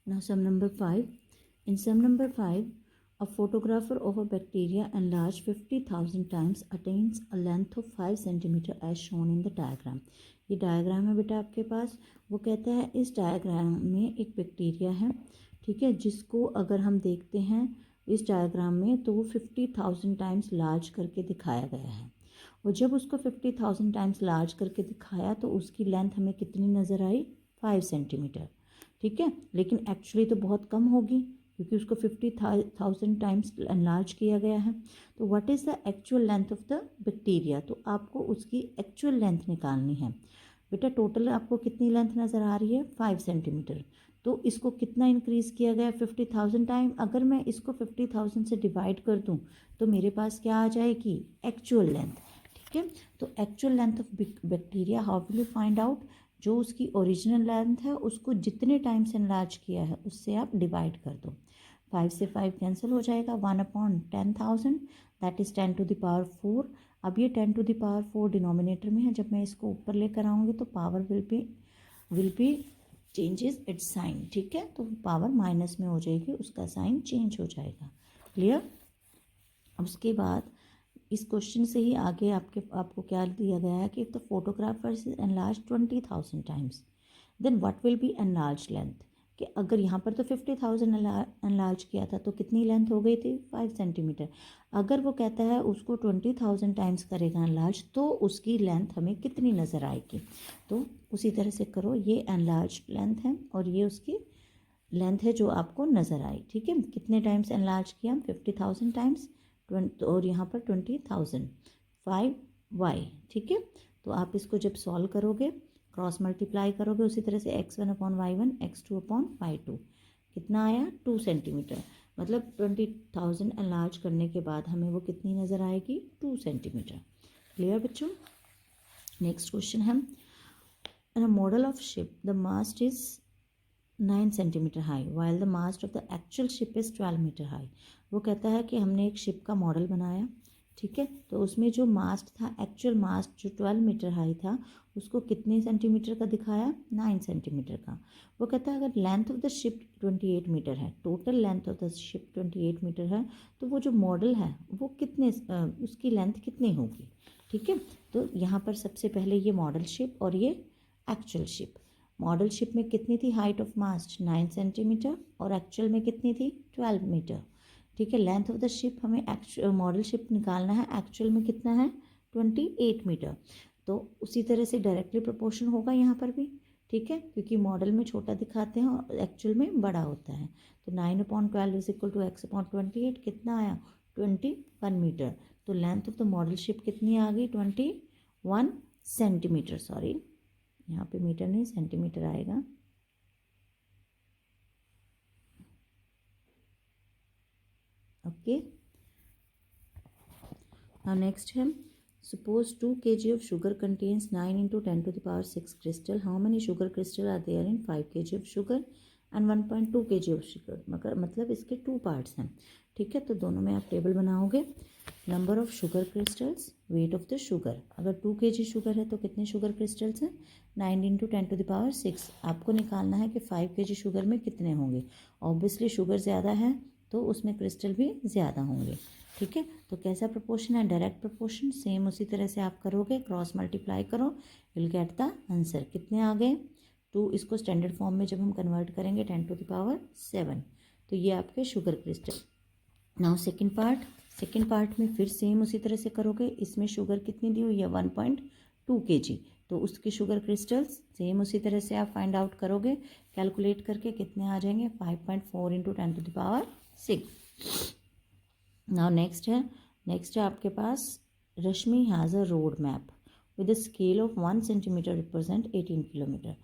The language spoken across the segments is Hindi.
Now sum number 5. In sum number 5, a photographer of a bacteria enlarged 50,000 times attains a length of 5 cm as shown in the diagram. ये डायग्राम है बेटा आपके पास. वो कहता है इस डायग्राम में एक बैक्टीरिया है, ठीक है, जिसको अगर हम देखते हैं इस डायग्राम में तो वो 50,000 टाइम्स लार्ज करके दिखाया गया है. और जब उसको 50,000 टाइम्स लार्ज करके दिखाया तो उसकी लेंथ हमें कितनी नज़र आई? 5 सेंटीमीटर. ठीक है, लेकिन एक्चुअली तो बहुत कम होगी क्योंकि उसको 50,000 टाइम्स एनलार्ज किया गया है. तो what is the actual length of the bacteria? तो आपको उसकी एक्चुअल लेंथ निकालनी है. बेटा टोटल आपको कितनी लेंथ नज़र आ रही है? 5 सेंटीमीटर. तो इसको कितना इंक्रीज़ किया गया? 50,000 टाइम. अगर मैं इसको 50,000 से डिवाइड कर दूँ तो मेरे पास क्या आ जाएगी? Actual length. ठीक है, तो actual length of bacteria how will you find out? जो उसकी ओरिजिनल लेंथ है उसको जितने टाइम से एनलार्ज किया है उससे आप डिवाइड कर दो. 5 से 5 कैंसिल हो जाएगा. 1/10,000 that is 10 to the power 4. अब ये 10 टू द पावर 4 डिनोमिनेटर में है. जब मैं इसको ऊपर लेकर आऊँगी तो power will be changes its sign. ठीक है, तो पावर माइनस में हो जाएगी, उसका साइन चेंज हो जाएगा. क्लियर? अब उसके बाद इस क्वेश्चन से ही आगे आपको क्या दिया गया है कि if the photographer is enlarge 20,000 times then what will be enlarge length. कि अगर यहाँ पर तो 50,000 एनलार्ज किया था तो कितनी लेंथ हो गई थी? 5 सेंटीमीटर. अगर वो कहता है उसको 20,000 टाइम्स करेगा एनलार्ज तो उसकी लेंथ हमें कितनी नज़र आएगी? तो उसी तरह से करो. ये एनलार्ज लेंथ है और ये उसकी लेंथ है जो आपको नज़र आई. ठीक है, कितने टाइम्स एनलार्ज किया? 50,000 टाइम्स और यहाँ पर 20,000 5y. ठीक है, तो आप इसको जब सॉल्व करोगे क्रॉस मल्टीप्लाई करोगे उसी तरह से x1/y1 x2/y2 कितना आया? 2 सेंटीमीटर. मतलब 20,000 एनलार्ज करने के बाद हमें वो कितनी नज़र आएगी? 2 सेंटीमीटर. क्लियर बच्चों? नेक्स्ट क्वेश्चन है in a model of ship the mast is 9 centimetre high while the mast of the actual ship is 12 metre high. वो कहता है कि हमने एक शिप का मॉडल बनाया, ठीक है, तो उसमें जो मास्ट था, एक्चुअल मास्ट जो 12 मीटर हाई था, उसको कितने सेंटीमीटर का दिखाया? 9 सेंटीमीटर का. वो कहता है अगर length of the ship 28 metre है, total length of the ship 28 metre है, तो वो जो मॉडल है वो कितने उसकी लेंथ कितनी होगी? ठीक है, तो यहाँ पर सबसे पहले ये मॉडल शिप और ये एक्चुअल शिप. मॉडल शिप में कितनी थी हाइट ऑफ मास्ट? 9 सेंटीमीटर और एक्चुअल में कितनी थी? 12 मीटर. ठीक है, लेंथ ऑफ द शिप हमें मॉडल शिप निकालना है, एक्चुअल में कितना है? 28 मीटर. तो उसी तरह से डायरेक्टली प्रोपोर्शन होगा यहाँ पर भी. ठीक है, क्योंकि मॉडल में छोटा दिखाते हैं और एक्चुअल में बड़ा होता है. तो 9/12 इज इक्वल टू x/28 कितना आया? 21 मीटर. तो length of the model ship कितनी आ गई? 21 सेंटीमीटर. सॉरी, यहाँ पे मीटर नहीं सेंटीमीटर आएगा. ओके, नाउ नेक्स्ट है suppose 2 kg of sugar contains 9 into 10 to the power 6 crystal. How many sugar crystal are there in 5 kg of sugar and 1.2 kg of sugar? मतलब इसके 2 पार्ट्स हैं. ठीक है, तो दोनों में आप टेबल बनाओगे. Number of sugar crystals, weight of the sugar. अगर 2 kg शुगर है तो कितने शुगर क्रिस्टल्स हैं? 9 into 10 to the power 6. आपको निकालना है कि 5 kg शुगर में कितने होंगे. ऑब्वियसली शुगर ज़्यादा है तो उसमें क्रिस्टल भी ज़्यादा होंगे. ठीक है, तो कैसा प्रोपोर्शन है? Direct proportion. सेम उसी तरह से आप करोगे, क्रॉस मल्टीप्लाई करो, विल गेट द आंसर. कितने आ गए? 2. इसको स्टैंडर्ड फॉर्म में जब हम कन्वर्ट करेंगे 10 to the power 7, तो ये आपके sugar crystal. Now second part में फिर सेम उसी तरह से करोगे. इसमें शुगर कितनी दी हुई है? 1.2 kg. तो उसके शुगर क्रिस्टल्स सेम उसी तरह से आप फाइंड आउट करोगे, कैलकुलेट करके कितने आ जाएंगे? 5.4 into 10 to the power 6. Now next है आपके पास Rashmi has a road map with a scale of 1 centimetre represent 18 kilometre.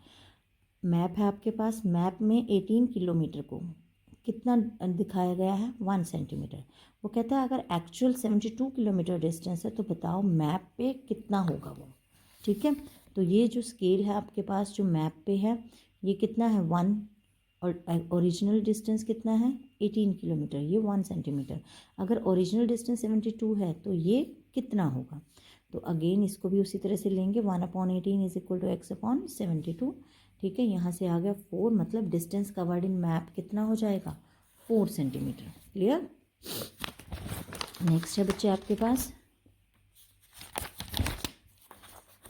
Map है आपके पास. मैप में 18 किलोमीटर को कितना दिखाया गया है? 1 सेंटीमीटर. वो कहता है अगर एक्चुअल 72 किलोमीटर डिस्टेंस है तो बताओ मैप पे कितना होगा वो. ठीक है, तो ये जो स्केल है आपके पास जो मैप पे है ये कितना है? 1. और ओरिजिनल डिस्टेंस कितना है? 18 किलोमीटर. ये 1 सेंटीमीटर. अगर ओरिजिनल डिस्टेंस 72 है तो ये कितना होगा? तो अगेन इसको भी उसी तरह से लेंगे. 1/18 इज इक्वल टू x/72. ठीक है, यहाँ से आ गया 4, मतलब डिस्टेंस कवर्ड इन मैप कितना हो जाएगा 4 सेंटीमीटर। क्लियर। नेक्स्ट है बच्चे आपके पास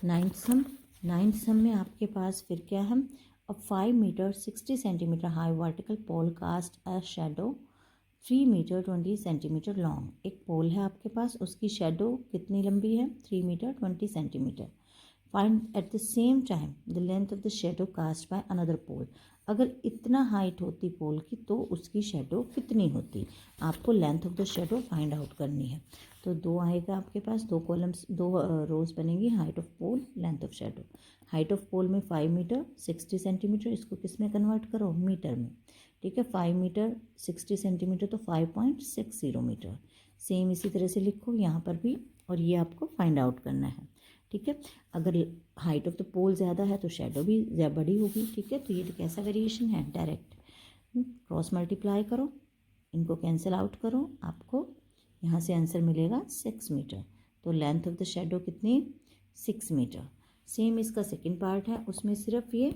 नाइन्थ सम में आपके पास फिर क्या है, a 5 metre 60 centimetre high vertical pole cast a shadow 3 metre 20 centimetre long. एक पोल है आपके पास, उसकी शेडो कितनी लंबी है 3 metre 20 centimetre. Find at the same time the length of the shadow cast by another pole. अगर इतना हाइट होती पोल की तो उसकी शेडो कितनी होती, आपको length of the shadow find out करनी है। तो 2 आएगा आपके पास, 2 कॉलम्स 2 रोज बनेंगी, height of pole length of shadow. Height of pole में 5 मीटर 60 सेंटीमीटर, इसको किस में कन्वर्ट करो मीटर में। ठीक है, 5 मीटर 60 सेंटीमीटर तो 5.60 मीटर। सेम इसी तरह से लिखो यहाँ पर भी, और ये आपको फाइंड आउट करना है। ठीक है, अगर हाइट ऑफ द पोल ज़्यादा है तो शेडो भी बड़ी होगी। ठीक है, तो ये कैसा वेरिएशन है, डायरेक्ट क्रॉस मल्टीप्लाई करो, इनको कैंसिल आउट करो, आपको यहाँ से आंसर मिलेगा 6 मीटर। तो लेंथ ऑफ द शेडो कितनी 6 मीटर। सेम इसका सेकंड पार्ट है, उसमें सिर्फ ये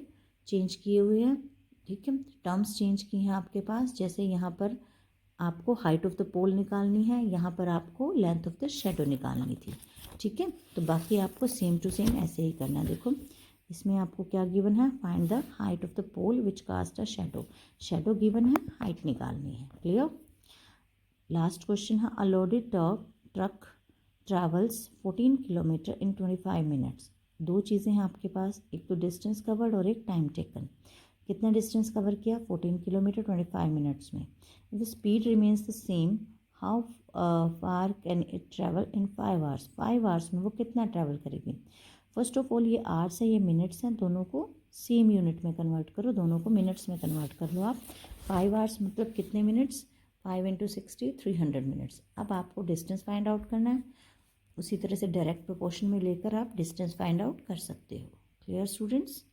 चेंज किए हुए हैं। ठीक है, टर्म्स चेंज की हैं आपके पास, जैसे यहाँ पर आपको हाइट ऑफ द पोल निकालनी है, यहाँ पर आपको लेंथ ऑफ द शेडो निकालनी थी। ठीक है, तो बाकी आपको सेम टू सेम ऐसे ही करना है। देखो इसमें आपको क्या गिवन है, find the height of the pole which cast a shadow. Shadow given है, हाइट निकालनी है। क्लियर। लास्ट क्वेश्चन है, a loaded truck travels 14 kilometre in 25 minutes. दो चीज़ें हैं आपके पास, एक तो डिस्टेंस कवर्ड और एक टाइम टेकन। कितना डिस्टेंस कवर किया 14 किलोमीटर 25 मिनट्स में। The speed remains the same, how far can it travel in 5 hours. 5 hours में वो कितना ट्रैवल करेगी। फर्स्ट ऑफ ऑल ये आवर्स है, ये मिनट्स हैं, दोनों को सेम यूनिट में कन्वर्ट करो, दोनों को मिनट्स में कन्वर्ट कर लो आप। 5 आवर्स मतलब कितने मिनट्स, 5 × 60 300 मिनट्स। अब आपको डिस्टेंस फाइंड आउट करना है, उसी तरह से डायरेक्ट प्रोपोर्शन में लेकर आप डिस्टेंस फाइंड आउट कर सकते हो। Clear students.